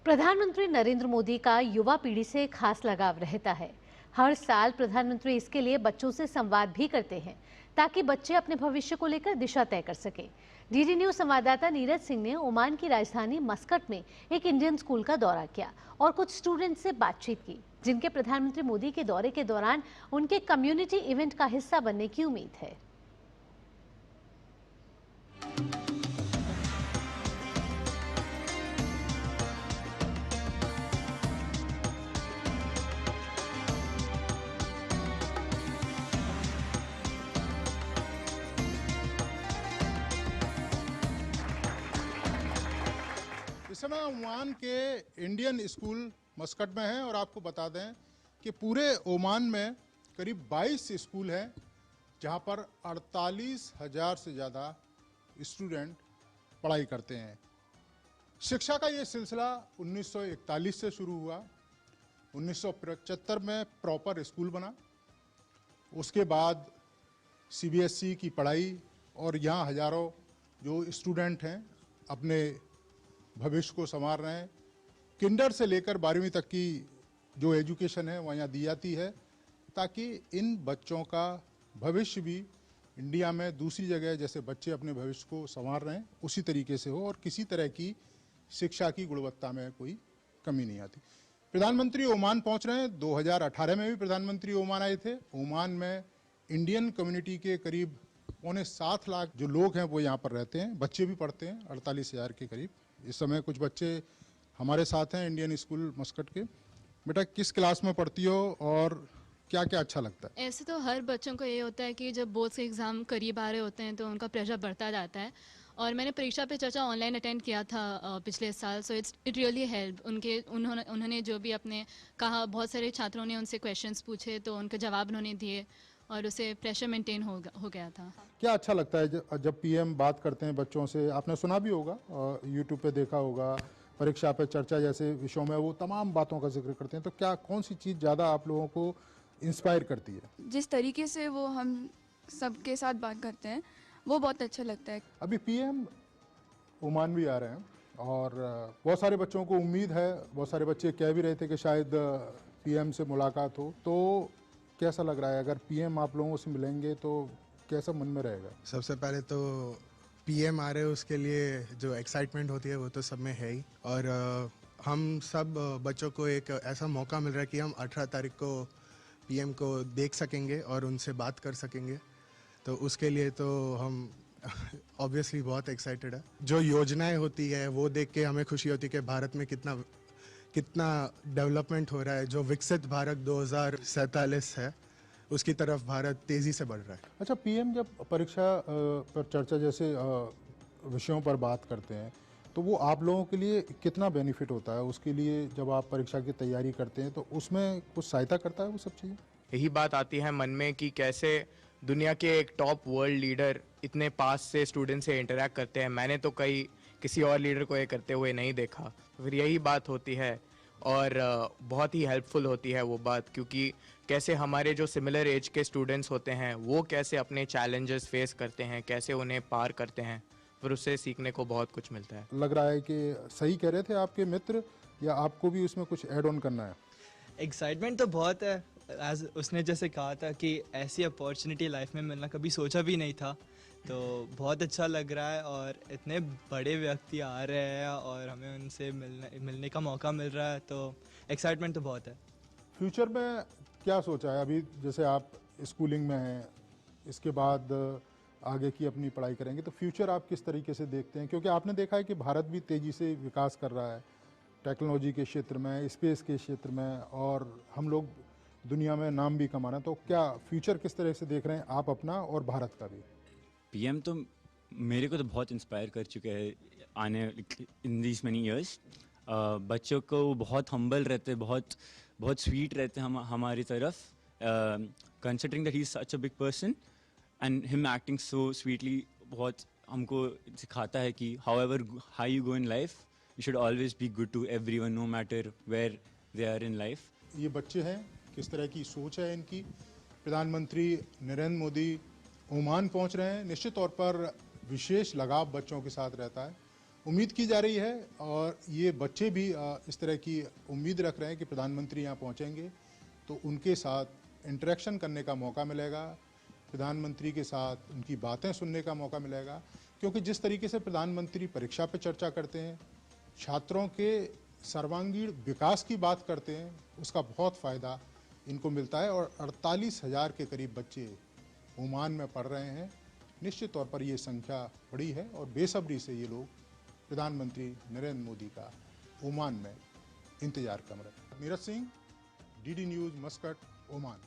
प्रधानमंत्री नरेंद्र मोदी का युवा पीढ़ी से खास लगाव रहता है। हर साल प्रधानमंत्री इसके लिए बच्चों से संवाद भी करते हैं ताकि बच्चे अपने भविष्य को लेकर दिशा तय कर सकें। डीडी न्यूज संवाददाता नीरज सिंह ने ओमान की राजधानी मस्कट में एक इंडियन स्कूल का दौरा किया और कुछ स्टूडेंट से बातचीत की, जिनके प्रधानमंत्री मोदी के दौरे के दौरान उनके कम्युनिटी इवेंट का हिस्सा बनने की उम्मीद है। इस समय ओमान के इंडियन स्कूल मस्कट में हैं और आपको बता दें कि पूरे ओमान में करीब 22 स्कूल हैं जहां पर 48,000 से ज़्यादा स्टूडेंट पढ़ाई करते हैं। शिक्षा का ये सिलसिला 1941 से शुरू हुआ। 1975 में प्रॉपर स्कूल बना। उसके बाद सीबीएसई की पढ़ाई और यहाँ हज़ारों जो स्टूडेंट हैं अपने भविष्य को संवार रहे हैं। किंडर से लेकर 12वीं तक की जो एजुकेशन है वह यहाँ दी जाती है ताकि इन बच्चों का भविष्य भी इंडिया में दूसरी जगह जैसे बच्चे अपने भविष्य को संवार रहे हैं उसी तरीके से हो और किसी तरह की शिक्षा की गुणवत्ता में कोई कमी नहीं आती। प्रधानमंत्री ओमान पहुँच रहे हैं। 2018 में भी प्रधानमंत्री ओमान आए थे। ओमान में इंडियन कम्युनिटी के करीब 7.25 लाख जो लोग हैं वो यहाँ पर रहते हैं। बच्चे भी पढ़ते हैं 48,000 के करीब। इस समय कुछ बच्चे हमारे साथ हैं इंडियन स्कूल मस्कट के। बेटा, किस क्लास में पढ़ती हो और क्या क्या अच्छा लगता है? ऐसे तो हर बच्चों को ये होता है कि जब बोर्ड्स के एग्ज़ाम करीब आ रहे होते हैं तो उनका प्रेशर बढ़ता जाता है। और मैंने परीक्षा पे चर्चा ऑनलाइन अटेंड किया था पिछले साल, सो इट रियली हेल्प। उन्होंने जो भी अपने कहा, बहुत सारे छात्रों ने उनसे क्वेश्चंस पूछे तो उनके जवाब उन्होंने दिए और उससे प्रेशर मेंटेन हो गया था। क्या अच्छा लगता है जब पीएम बात करते हैं बच्चों से? आपने सुना भी होगा, यूट्यूब पे देखा होगा, परीक्षा पे चर्चा जैसे विषयों में वो तमाम बातों का जिक्र करते हैं। तो क्या कौन सी चीज़ ज़्यादा आप लोगों को इंस्पायर करती है? जिस तरीके से वो हम सबके साथ बात करते हैं वो बहुत अच्छा लगता है। अभी पीएम ओमान भी आ रहे हैं और बहुत सारे बच्चों को उम्मीद है, बहुत सारे बच्चे कह भी रहे थे कि शायद पीएम से मुलाकात हो। तो कैसा लग रहा है अगर पीएम आप लोगों से मिलेंगे तो कैसा मन में रहेगा? सबसे पहले तो पीएम आ रहे हैं उसके लिए जो एक्साइटमेंट होती है वो तो सब में है ही। और हम सब बच्चों को एक ऐसा मौका मिल रहा है कि हम 18 तारीख को पीएम को देख सकेंगे और उनसे बात कर सकेंगे। तो उसके लिए तो हम ऑब्वियसली बहुत एक्साइटेड है। जो योजनाएं होती है वो देख के हमें खुशी होती है कि भारत में कितना डेवलपमेंट हो रहा है। जो विकसित भारत 2047 है उसकी तरफ भारत तेज़ी से बढ़ रहा है। अच्छा, पीएम जब परीक्षा पर चर्चा जैसे विषयों पर बात करते हैं तो वो आप लोगों के लिए कितना बेनिफिट होता है? उसके लिए जब आप परीक्षा की तैयारी करते हैं तो उसमें कुछ सहायता करता है वो सब चीज़ें? यही बात आती है मन में कि कैसे दुनिया के एक टॉप वर्ल्ड लीडर इतने पास से स्टूडेंट से इंटरेक्ट करते हैं। मैंने तो किसी और लीडर को ये करते हुए नहीं देखा। फिर यही बात होती है और बहुत ही हेल्पफुल होती है वो बात, क्योंकि कैसे हमारे जो सिमिलर एज के स्टूडेंट्स होते हैं वो कैसे अपने चैलेंजेस फेस करते हैं, कैसे उन्हें पार करते हैं, फिर उससे सीखने को बहुत कुछ मिलता है। लग रहा है कि सही कह रहे थे आपके मित्र, या आपको भी उसमें कुछ ऐड ऑन करना है? एक्साइटमेंट तो बहुत है। एज उसने जैसे कहा था कि ऐसी अपॉर्चुनिटी लाइफ में मिलना कभी सोचा भी नहीं था, तो बहुत अच्छा लग रहा है। और इतने बड़े व्यक्ति आ रहे हैं और हमें उनसे मिलने का मौका मिल रहा है, तो एक्साइटमेंट तो बहुत है। फ्यूचर में क्या सोचा है? अभी जैसे आप स्कूलिंग में हैं, इसके बाद आगे की अपनी पढ़ाई करेंगे, तो फ्यूचर आप किस तरीके से देखते हैं? क्योंकि आपने देखा है कि भारत भी तेज़ी से विकास कर रहा है टेक्नोलॉजी के क्षेत्र में, स्पेस के क्षेत्र में, और हम लोग दुनिया में नाम भी कमा रहे हैं। तो क्या फ्यूचर किस तरह से देख रहे हैं आप अपना और भारत का भी? पीएम तो मेरे को तो बहुत इंस्पायर कर चुके हैं आने इन दीज मैनी ईयर्स। बच्चों को बहुत हम्बल रहते, बहुत स्वीट रहते हैं हमारी तरफ, considering that he is such a big person and him acting so sweetly बहुत हमको सिखाता है कि however how you go in life you should always be good to everyone no matter where they are in life. ये बच्चे हैं, किस तरह की सोच है इनकी। प्रधानमंत्री नरेंद्र मोदी ओमान पहुंच रहे हैं। निश्चित तौर पर विशेष लगाव बच्चों के साथ रहता है उम्मीद की जा रही है और ये बच्चे भी इस तरह की उम्मीद रख रहे हैं कि प्रधानमंत्री यहाँ पहुँचेंगे तो उनके साथ इंटरेक्शन करने का मौका मिलेगा, प्रधानमंत्री के साथ उनकी बातें सुनने का मौका मिलेगा, क्योंकि जिस तरीके से प्रधानमंत्री परीक्षा पे चर्चा करते हैं, छात्रों के सर्वांगीण विकास की बात करते हैं, उसका बहुत फ़ायदा इनको मिलता है। और 48,000 के करीब बच्चे ओमान में पढ़ रहे हैं। निश्चित तौर पर ये संख्या बड़ी है और बेसब्री से ये लोग प्रधानमंत्री नरेंद्र मोदी का ओमान में इंतजार कर रहे हैं। Neeraj Singh, DD news, Muscat, Oman.